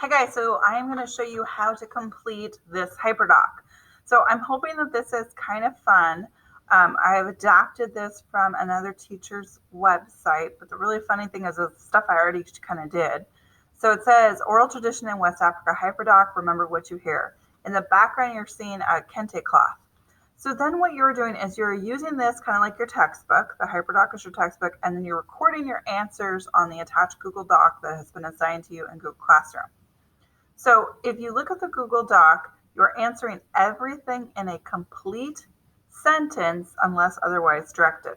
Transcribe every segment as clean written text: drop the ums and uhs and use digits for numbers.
Hi guys, so I am going to show you how to complete this Hyperdoc. So I'm hoping that this is kind of fun. I have adapted this from another teacher's website, but the really funny thing is the stuff I already kind of did. So it says, oral tradition in West Africa, Hyperdoc, remember what you hear. In the background, you're seeing a kente cloth. So then what you're doing is you're using this kind of like your textbook. The Hyperdoc is your textbook, and then you're recording your answers on the attached Google Doc that has been assigned to you in Google Classroom. So if you look at the Google Doc, you're answering everything in a complete sentence unless otherwise directed.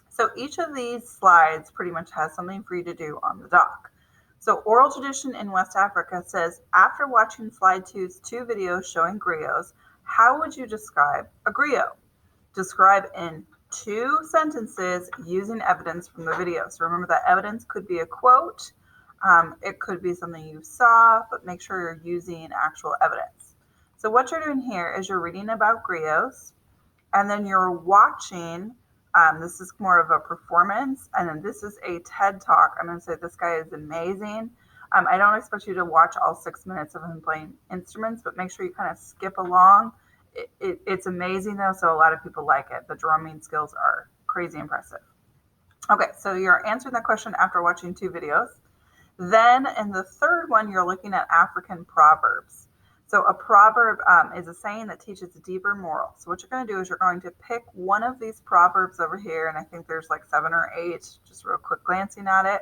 So each of these slides pretty much has something for you to do on the doc. So oral tradition in West Africa says, after watching slide 2's 2 videos showing griots, how would you describe a griot? Describe in 2 sentences using evidence from the video. So remember that evidence could be a quote, it could be something you saw, but make sure you're using actual evidence. So what you're doing here is you're reading about griots, and then you're watching. This is more of a performance, and then this is a TED Talk. I'm going to say this guy is amazing. I don't expect you to watch all 6 minutes of him playing instruments, but make sure you kind of skip along. It's amazing though, so a lot of people like it. The drumming skills are crazy impressive. Okay, so you're answering that question after watching 2 videos. Then in the third one, you're looking at African proverbs. So a proverb is a saying that teaches a deeper moral. So what you're going to do is you're going to pick one of these proverbs over here, and I think there's like 7 or 8, just real quick glancing at it.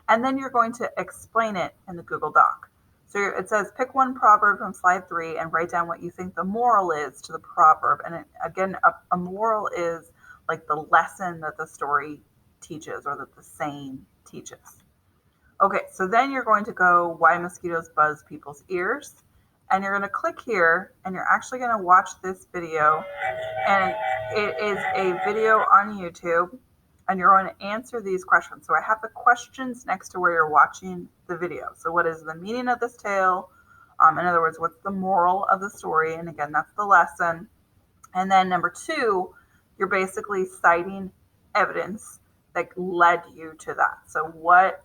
And then you're going to explain it in the Google Doc. So it says pick one proverb from slide 3 and write down what you think the moral is to the proverb. And again, a moral is like the lesson that the story teaches or that the saying teaches. Okay, so then you're going to go why mosquitoes buzz people's ears. And you're going to click here and you're actually going to watch this video. And it is a video on YouTube. And you're going to answer these questions. So I have the questions next to where you're watching the video. So what is the meaning of this tale? In other words, what's the moral of the story? And again, that's the lesson. And then number 2, you're basically citing evidence that led you to that. So what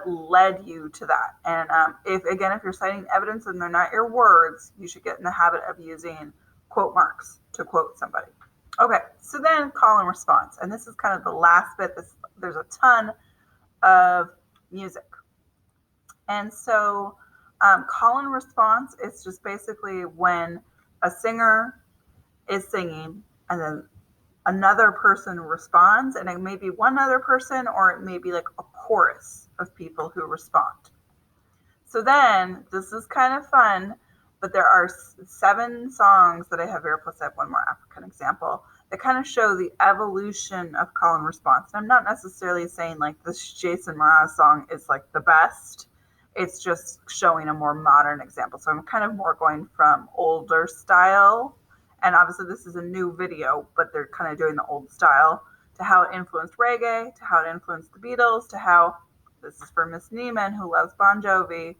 led you to that? And if you're citing evidence and they're not your words, you should get in the habit of using quote marks to quote somebody. Okay, so then call and response. And this is kind of the last bit. There's a ton of music. And so call and response is just basically when a singer is singing and then another person responds, and it may be one other person or it may be like a chorus of people who respond. So then this is kind of fun, but there are 7 songs that I have here, plus I have one more African example that kind of show the evolution of call and response. And I'm not necessarily saying like this Jason Mraz song is like the best. It's just showing a more modern example. So I'm kind of more going from older style, and obviously this is a new video, but they're kind of doing the old style, to how it influenced reggae, to how it influenced the Beatles, to how, this is for Miss Neiman who loves Bon Jovi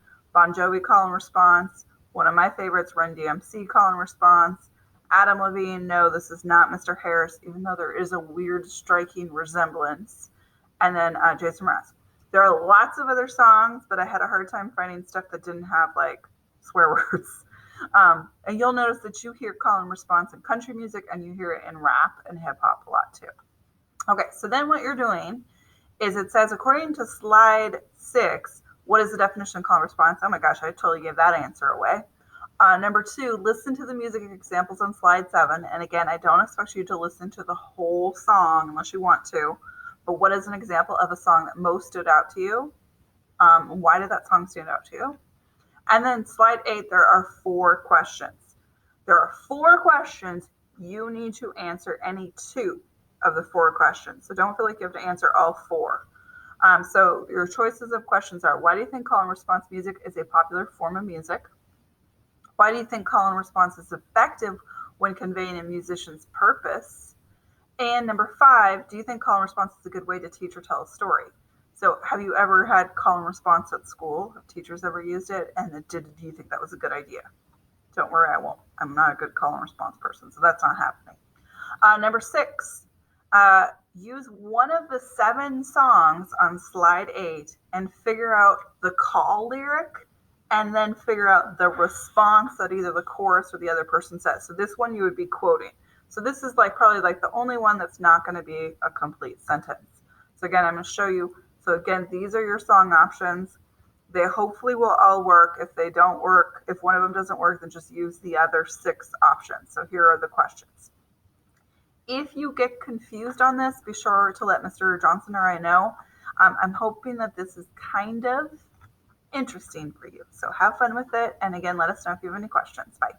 call and response, one of my favorites, Run DMC call and response, Adam Levine, no, this is not Mr. Harris, even though there is a weird striking resemblance, and then Jason Mraz. There are lots of other songs, but I had a hard time finding stuff that didn't have like swear words. And you'll notice that you hear call and response in country music and you hear it in rap and hip hop a lot too. Okay, so then what you're doing is it says, according to slide 6, what is the definition of call and response? Oh my gosh, I totally gave that answer away. Number 2, listen to the music examples on slide 7. And again, I don't expect you to listen to the whole song unless you want to. But what is an example of a song that most stood out to you? Why did that song stand out to you? And then slide 8, there are 4 questions. There are 4 questions. You need to answer any 2 of the 4 questions. So don't feel like you have to answer all 4. So your choices of questions are, why do you think call and response music is a popular form of music? Why do you think call and response is effective when conveying a musician's purpose? And number 5, do you think call and response is a good way to teach or tell a story? So have you ever had call and response at school? Have teachers ever used it? And do you think that was a good idea? Don't worry, I won't. I'm not a good call and response person, so that's not happening. Number 6, use one of the 7 songs on slide 8 and figure out the call lyric and then figure out the response that either the chorus or the other person says. So this one you would be quoting. So this is like probably like the only one that's not going to be a complete sentence. So again, I'm going to show you. So again, these are your song options. They hopefully will all work. If they don't work, if one of them doesn't work, then just use the other 6 options. So here are the questions. If you get confused on this, be sure to let Mr. Johnson or I know. I'm hoping that this is kind of interesting for you. So have fun with it. And again, let us know if you have any questions. Bye.